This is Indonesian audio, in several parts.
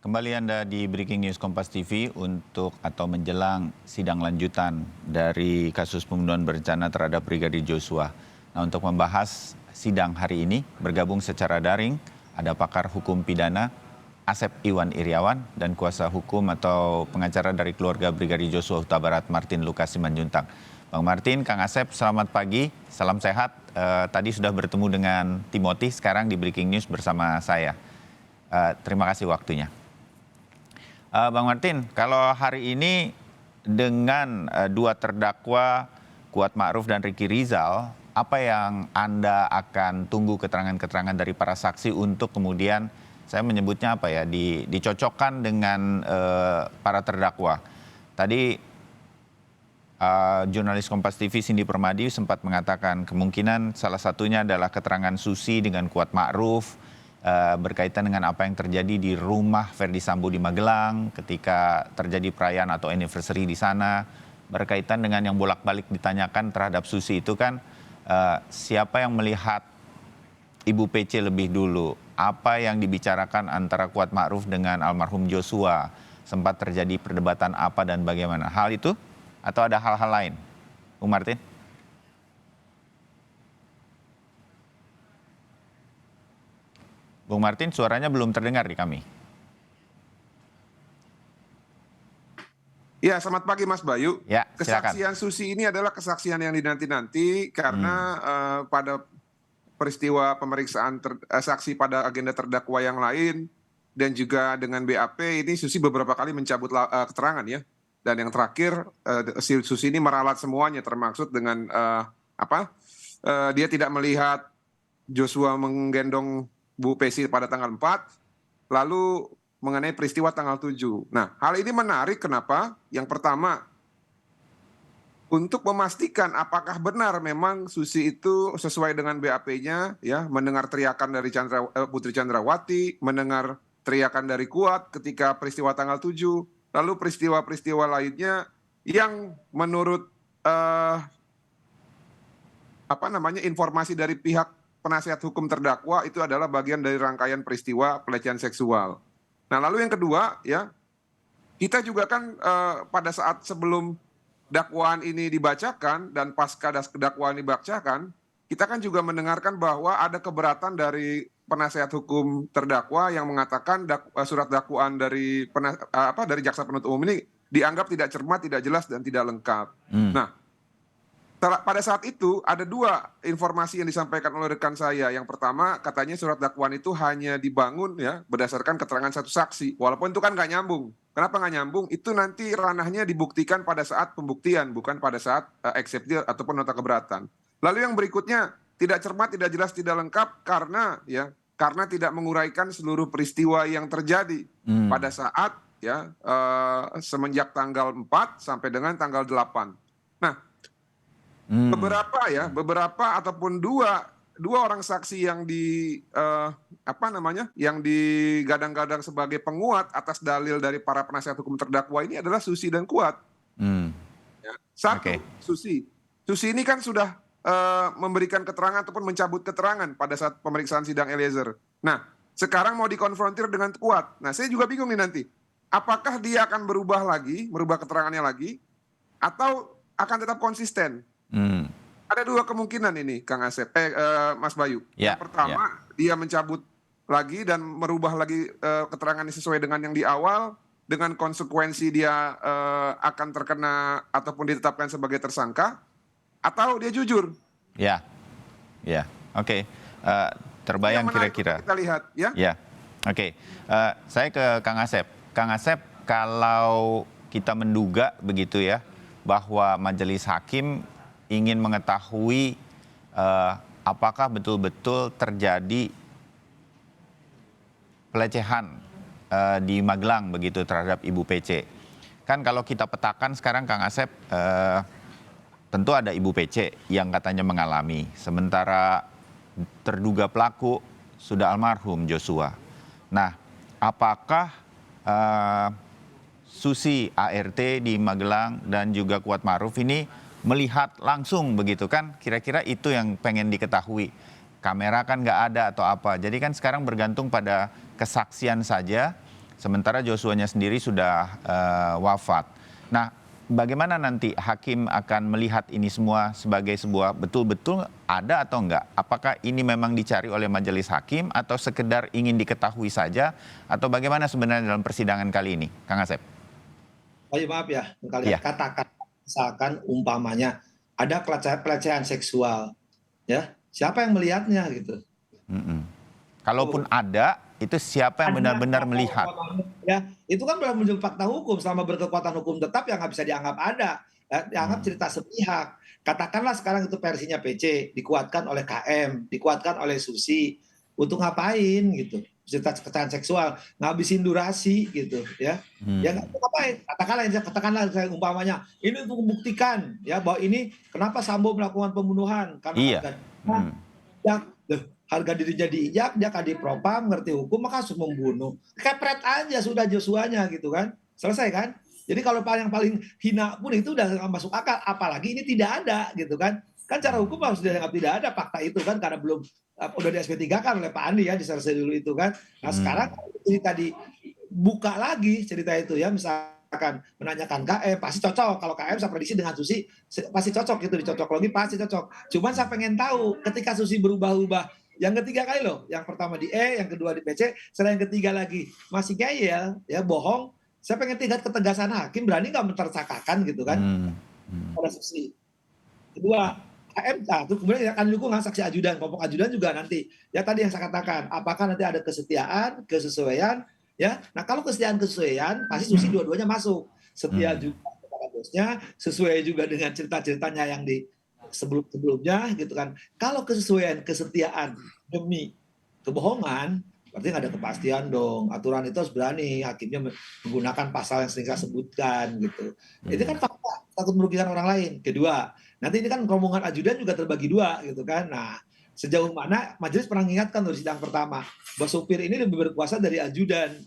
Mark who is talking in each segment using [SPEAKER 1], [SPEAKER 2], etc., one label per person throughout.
[SPEAKER 1] Kembali Anda di Breaking News Kompas TV untuk atau menjelang sidang lanjutan dari kasus pembunuhan berencana terhadap Brigadir Joshua. Nah, untuk membahas sidang hari ini bergabung secara daring ada pakar hukum pidana Asep Iwan Iriawan dan kuasa hukum atau pengacara dari keluarga Brigadir Joshua Huta Barat Martin Lucas Simanjuntak. Bang Martin, Kang Asep, selamat pagi, salam sehat. Tadi sudah bertemu dengan Timothy, sekarang di Breaking News bersama saya. Terima kasih waktunya. Bang Martin, kalau hari ini dengan dua terdakwa Kuat Ma'ruf dan Ricky Rizal, apa yang Anda akan tunggu keterangan-keterangan dari para saksi untuk kemudian saya menyebutnya apa ya, dicocokkan dengan para terdakwa. Tadi jurnalis Kompas TV Cindy Permadi sempat mengatakan kemungkinan salah satunya adalah keterangan Susi dengan Kuat Ma'ruf berkaitan dengan apa yang terjadi di rumah Ferdy Sambo di Magelang ketika terjadi perayaan atau anniversary di sana, berkaitan dengan yang bolak-balik ditanyakan terhadap Susi itu kan siapa yang melihat Ibu PC lebih dulu, apa yang dibicarakan antara Kuat Ma'ruf dengan almarhum Joshua, sempat terjadi perdebatan apa dan bagaimana, hal itu atau ada hal-hal lain, Bung Martin? Bung Martin, suaranya belum terdengar di kami.
[SPEAKER 2] Ya, selamat pagi Mas Bayu.
[SPEAKER 1] Ya, silakan.
[SPEAKER 2] Kesaksian Susi ini adalah kesaksian yang dinanti-nanti karena pada peristiwa pemeriksaan saksi pada agenda terdakwa yang lain dan juga dengan BAP ini Susi beberapa kali mencabut keterangan ya. Dan yang terakhir Susi ini meralat semuanya termasuk dengan dia tidak melihat Joshua menggendong Bu Peci pada tanggal 4, lalu mengenai peristiwa tanggal 7. Nah, hal ini menarik kenapa? Yang pertama, untuk memastikan apakah benar memang Susi itu sesuai dengan BAP-nya, ya, mendengar teriakan dari Putri Chandrawati, mendengar teriakan dari Kuat ketika peristiwa tanggal 7, lalu peristiwa-peristiwa lainnya yang menurut informasi dari pihak penasihat hukum terdakwa itu adalah bagian dari rangkaian peristiwa pelecehan seksual. Nah, lalu yang kedua, ya, kita juga kan pada saat sebelum dakwaan ini dibacakan dan pasca dakwaan dibacakan, kita kan juga mendengarkan bahwa ada keberatan dari penasihat hukum terdakwa yang mengatakan surat dakwaan dari jaksa penuntut umum ini dianggap tidak cermat, tidak jelas dan tidak lengkap. Nah, pada saat itu ada dua informasi yang disampaikan oleh rekan saya. Yang pertama, katanya surat dakwaan itu hanya dibangun ya berdasarkan keterangan satu saksi. Walaupun itu kan nggak nyambung. Kenapa nggak nyambung? Itu nanti ranahnya dibuktikan pada saat pembuktian, bukan pada saat eksepsi ataupun nota keberatan. Lalu yang berikutnya, tidak cermat, tidak jelas, tidak lengkap karena tidak menguraikan seluruh peristiwa yang terjadi pada saat semenjak tanggal 4 sampai dengan tanggal 8. Nah, beberapa ataupun dua orang saksi yang yang digadang-gadang sebagai penguat atas dalil dari para penasihat hukum terdakwa ini adalah Susi dan Kuat. Satu, Susi ini kan sudah memberikan keterangan ataupun mencabut keterangan pada saat pemeriksaan sidang Eliezer. Nah, sekarang mau dikonfrontir dengan Kuat. Nah, saya juga bingung nih nanti, apakah dia akan merubah keterangannya lagi atau akan tetap konsisten? Ada dua kemungkinan ini, Kang Asep, Mas Bayu. Yang pertama, dia mencabut lagi dan merubah lagi keterangannya sesuai dengan yang di awal, dengan konsekuensi dia akan terkena ataupun ditetapkan sebagai tersangka, atau dia jujur.
[SPEAKER 1] Oke. Terbayang kira-kira.
[SPEAKER 2] Kita lihat, ya.
[SPEAKER 1] Oke. Saya ke Kang Asep. Kang Asep, kalau kita menduga begitu ya, bahwa majelis hakim ingin mengetahui apakah betul-betul terjadi pelecehan di Magelang begitu terhadap Ibu PC. Kan kalau kita petakan sekarang Kang Asep, tentu ada Ibu PC yang katanya mengalami, sementara terduga pelaku sudah almarhum Joshua. Nah, apakah Susi ART di Magelang dan juga Kuat Ma'ruf ini melihat langsung begitu kan, kira-kira itu yang pengen diketahui. Kamera kan nggak ada atau apa, jadi kan sekarang bergantung pada kesaksian saja Sementara Joshua-nya sendiri sudah wafat. Nah, bagaimana nanti hakim akan melihat ini semua sebagai sebuah betul-betul ada atau enggak? Apakah ini memang dicari oleh majelis hakim atau sekedar ingin diketahui saja? Atau bagaimana sebenarnya dalam persidangan kali ini, Kang Asep?
[SPEAKER 3] Oh maaf ya, kalian
[SPEAKER 1] Iya.
[SPEAKER 3] katakan misalkan umpamanya ada pelecehan seksual, ya siapa yang melihatnya gitu?
[SPEAKER 1] Mm-mm. Kalaupun ada, itu siapa yang benar-benar melihat?
[SPEAKER 3] Ya, itu kan belum menjadi fakta hukum. Selama berkekuatan hukum tetap yang nggak bisa dianggap ada, dianggap cerita sepihak. Katakanlah sekarang itu versinya PC, dikuatkan oleh KM, dikuatkan oleh Susi, untuk ngapain gitu? Cerita kekerasan seksual, ngabisin durasi gitu, ya. Ya nggak tahu ngapain. Katakanlah saya umpamanya, ini untuk membuktikan ya bahwa ini kenapa Sambo melakukan pembunuhan karena
[SPEAKER 1] Iya.
[SPEAKER 3] ya, harga dirinya diinjak, dia kadipropam, ngerti hukum, maka harus membunuh. Kepret aja sudah Joshua-nya gitu kan. Selesai kan? Jadi kalau yang paling hina pun itu udah nggak masuk akal. Apalagi ini tidak ada gitu kan. Kan cara hukum harus dianggap tidak ada fakta itu kan karena belum udah di SP3 kan oleh Pak Andi ya diselesai dulu itu kan. Nah sekarang cerita dibuka lagi cerita itu ya misalkan menanyakan KM pasti cocok kalau KM saya prediksi dengan Susi pasti cocok gitu dicocok lagi pasti cocok. Cuman saya pengen tahu ketika Susi berubah-ubah yang ketiga kali loh, yang pertama di E, yang kedua di PC, setelah yang ketiga lagi masih ngeyel, ya bohong. Saya pengen tingkat ketegasan hakim, berani nggak mentersangkakan gitu kan? Pada Susi. Kedua, KM, itu kemudian akan didukung saksi ajudan, kelompok ajudan juga nanti. Ya tadi yang saya katakan, apakah nanti ada kesetiaan, kesesuaian, ya. Nah kalau kesetiaan kesesuaian, pasti Susi dua-duanya masuk. Setia juga kepada bosnya, sesuai juga dengan cerita-ceritanya yang di sebelumnya gitu kan. Kalau kesesuaian, kesetiaan demi kebohongan, berarti nggak ada kepastian dong. Aturan itu harus berani, hakimnya menggunakan pasal yang sering saya sebutkan gitu. Itu kan fakta, takut merugikan orang lain. Kedua, nanti ini kan rombongan ajudan juga terbagi dua gitu kan. Nah, sejauh mana majelis pernah mengingatkan dari sidang pertama bahwa supir ini lebih berkuasa dari ajudan.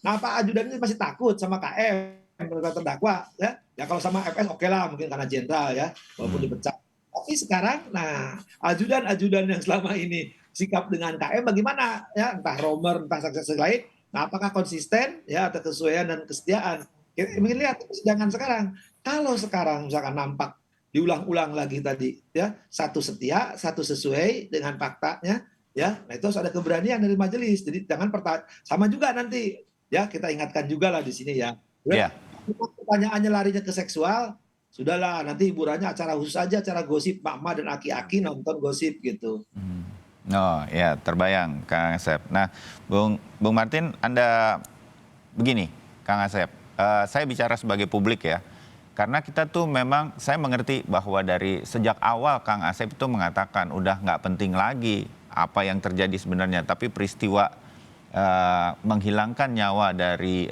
[SPEAKER 3] Nah Pak ajudan ini masih takut sama KM terdakwa ya. Ya kalau sama FS oke lah mungkin karena jenderal ya, walaupun dipecat. Tapi sekarang, nah ajudan-ajudan yang selama ini sikap dengan KM bagaimana ya, entah Romer, entah saksi-saksi lain, nah apakah konsisten ya atau kesesuaian dan kesetiaan? Kita ingin lihat persidangan sekarang. Kalau sekarang misalkan nampak diulang-ulang lagi tadi ya, satu setia, satu sesuai dengan faktanya ya, nah itu harus ada keberanian dari majelis. Jadi jangan sama juga nanti ya kita ingatkan juga lah di sini ya.
[SPEAKER 1] Yeah.
[SPEAKER 3] Pertanyaannya larinya ke seksual, sudahlah nanti hiburannya acara khusus aja, acara gosip mama dan aki-aki nonton gosip gitu.
[SPEAKER 1] Oh ya terbayang Kang Asep. Nah Bung Martin Anda begini Kang Asep, saya bicara sebagai publik ya. Karena kita tuh memang saya mengerti bahwa dari sejak awal Kang Asep itu mengatakan udah nggak penting lagi apa yang terjadi sebenarnya. Tapi peristiwa menghilangkan nyawa dari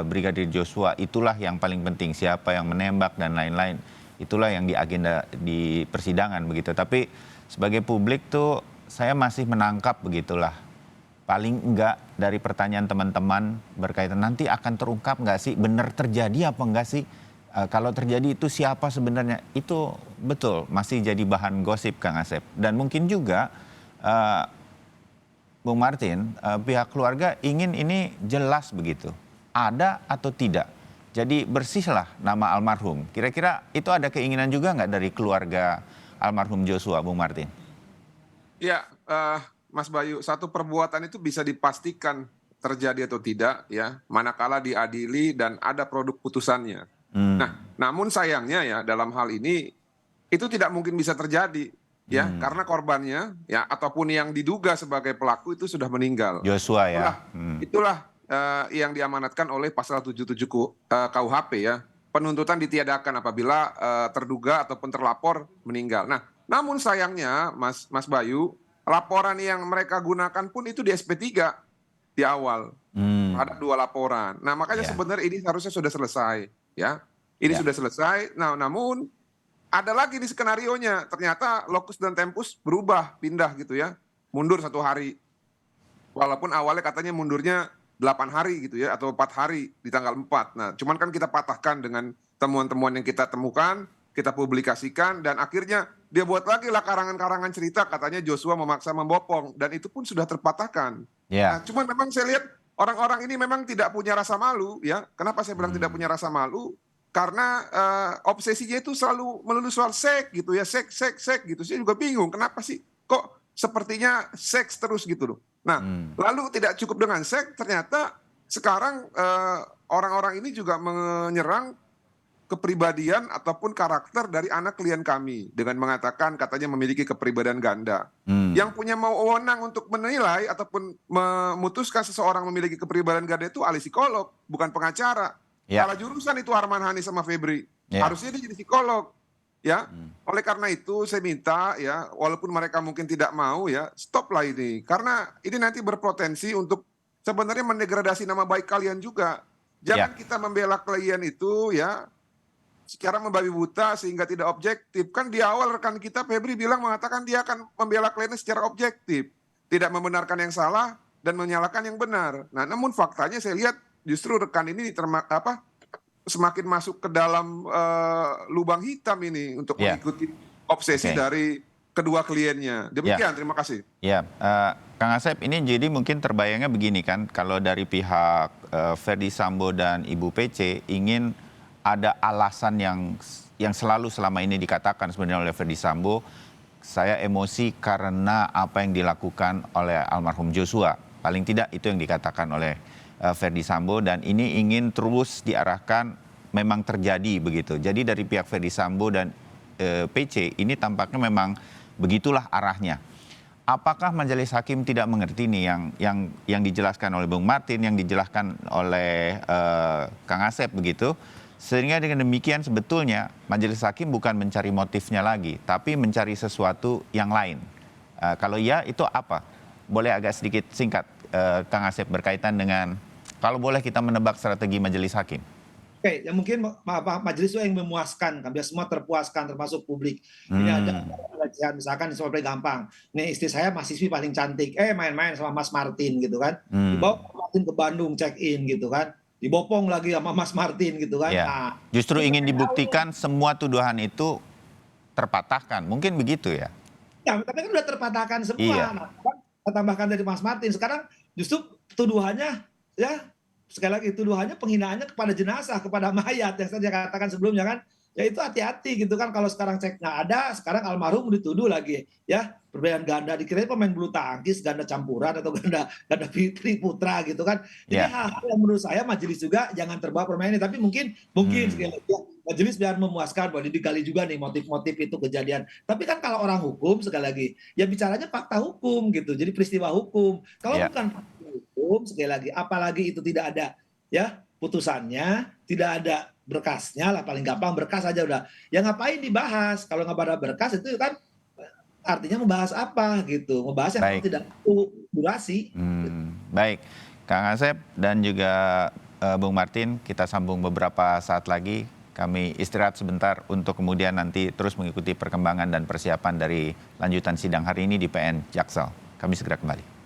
[SPEAKER 1] Brigadir Joshua itulah yang paling penting. Siapa yang menembak dan lain-lain. Itulah yang diagenda di persidangan begitu. Tapi sebagai publik tuh saya masih menangkap begitulah. Paling enggak dari pertanyaan teman-teman berkaitan nanti akan terungkap nggak sih benar terjadi apa enggak sih? Kalau terjadi itu siapa sebenarnya? Itu betul masih jadi bahan gosip Kang Asep. Dan mungkin juga Bung Martin, pihak keluarga ingin ini jelas begitu. Ada atau tidak. Jadi bersihlah nama almarhum. Kira-kira itu ada keinginan juga nggak dari keluarga almarhum Joshua, Bung Martin?
[SPEAKER 2] Ya, Mas Bayu, satu perbuatan itu bisa dipastikan terjadi atau tidak, ya, manakala diadili dan ada produk putusannya. Nah, namun sayangnya ya dalam hal ini itu tidak mungkin bisa terjadi, ya, karena korbannya, ya, ataupun yang diduga sebagai pelaku itu sudah meninggal.
[SPEAKER 1] Joshua ya.
[SPEAKER 2] Itulah yang diamanatkan oleh pasal 77 KUHP ya, penuntutan ditiadakan apabila terduga ataupun terlapor meninggal. Nah, namun sayangnya Mas Bayu, laporan yang mereka gunakan pun itu di SP3 di awal. Ada 2 laporan. Nah, makanya sebenarnya ini harusnya sudah selesai, ya. Ini sudah selesai. Nah, namun ada lagi di skenarionya. Ternyata lokus dan tempus berubah, pindah gitu ya. Mundur 1 hari. Walaupun awalnya katanya mundurnya 8 hari gitu ya, atau 4 hari di tanggal 4. Nah, cuman kan kita patahkan dengan temuan-temuan yang kita temukan, kita publikasikan, dan akhirnya dia buat lagi lah karangan-karangan cerita katanya Joshua memaksa membopong, dan itu pun sudah terpatahkan. Nah, cuman memang saya lihat orang-orang ini memang tidak punya rasa malu ya. Kenapa saya bilang tidak punya rasa malu? Karena obsesinya itu selalu melulu soal seks gitu ya, seks gitu. Saya juga bingung kenapa sih kok sepertinya seks terus gitu loh. Nah, lalu tidak cukup dengan seks, ternyata sekarang orang-orang ini juga menyerang kepribadian ataupun karakter dari anak klien kami dengan mengatakan katanya memiliki kepribadian ganda. Yang punya wewenang untuk menilai ataupun memutuskan seseorang memiliki kepribadian ganda itu ahli psikolog, bukan pengacara.
[SPEAKER 1] Ya.
[SPEAKER 2] Salah jurusan itu Arman Hani sama Febri.
[SPEAKER 1] Ya.
[SPEAKER 2] Harusnya dia jadi psikolog. Ya. Oleh karena itu saya minta ya, walaupun mereka mungkin tidak mau ya, stop lah ini. Karena ini nanti berpotensi untuk sebenarnya mendegradasi nama baik kalian juga. Jangan kita membela klien itu ya secara membabi buta sehingga tidak objektif. Kan di awal rekan kita Febri bilang mengatakan dia akan membela kliennya secara objektif. Tidak membenarkan yang salah dan menyalahkan yang benar. Nah, namun faktanya saya lihat justru rekan ini semakin masuk ke dalam lubang hitam ini untuk mengikuti obsesi dari kedua kliennya. Demikian, terima kasih.
[SPEAKER 1] Ya, Kang Asep, ini jadi mungkin terbayangnya begini kan, kalau dari pihak Ferdy Sambo dan Ibu PC ingin ada alasan yang selalu selama ini dikatakan sebenarnya oleh Ferdy Sambo, saya emosi karena apa yang dilakukan oleh almarhum Joshua. Paling tidak itu yang dikatakan oleh Ferdy Sambo, dan ini ingin terus diarahkan memang terjadi begitu. Jadi dari pihak Ferdy Sambo dan PC ini tampaknya memang begitulah arahnya. Apakah majelis hakim tidak mengerti nih yang dijelaskan oleh Bung Martin, yang dijelaskan oleh Kang Asep begitu? Sehingga dengan demikian sebetulnya majelis hakim bukan mencari motifnya lagi, tapi mencari sesuatu yang lain. Kalau iya, itu apa? Boleh agak sedikit singkat, Kang Asep, berkaitan dengan kalau boleh kita menebak strategi majelis hakim.
[SPEAKER 3] Oke, ya mungkin majelis itu yang memuaskan, kan biar semua terpuaskan, termasuk publik. Ini ada misalkan seperti gampang. Nih istri saya mahasiswi paling cantik, main-main sama Mas Martin gitu kan. Dibawa Martin ke Bandung check in gitu kan. Dibopong lagi sama Mas Martin gitu kan.
[SPEAKER 1] Ya.
[SPEAKER 3] Nah,
[SPEAKER 1] justru ingin dibuktikan semua tuduhan itu terpatahkan, mungkin begitu ya?
[SPEAKER 3] Ya, tapi kan udah terpatahkan semua.
[SPEAKER 1] Iya.
[SPEAKER 3] Nah, kita tambahkan dari Mas Martin. Sekarang justru tuduhannya ya sekali lagi tuduhannya penghinaannya kepada jenazah, kepada mayat yang saya katakan sebelumnya kan. Ya itu hati-hati gitu kan, kalau sekarang cek nggak ada, sekarang almarhum dituduh lagi ya perbedaan ganda, dikira pemain bulu tangkis ganda campuran atau ganda Fitri Putra gitu kan. Jadi hal-hal yang menurut saya majelis juga jangan terbawa permainan ini, tapi mungkin sekali lagi ya, majelis biar memuaskan bahwa digali juga nih motif-motif itu kejadian. Tapi kan kalau orang hukum sekali lagi ya bicaranya fakta hukum gitu, jadi peristiwa hukum. Kalau bukan fakta hukum sekali lagi, apalagi itu tidak ada ya putusannya, tidak ada berkasnya lah, paling gampang berkas aja udah. Ya ngapain dibahas? Kalau nggak ada berkas itu kan artinya membahas apa gitu, membahas yang tidak perlu durasi.
[SPEAKER 1] Baik, Kang Asep dan juga Bung Martin, kita sambung beberapa saat lagi. Kami istirahat sebentar untuk kemudian nanti terus mengikuti perkembangan dan persiapan dari lanjutan sidang hari ini di PN Jaksel. Kami segera kembali.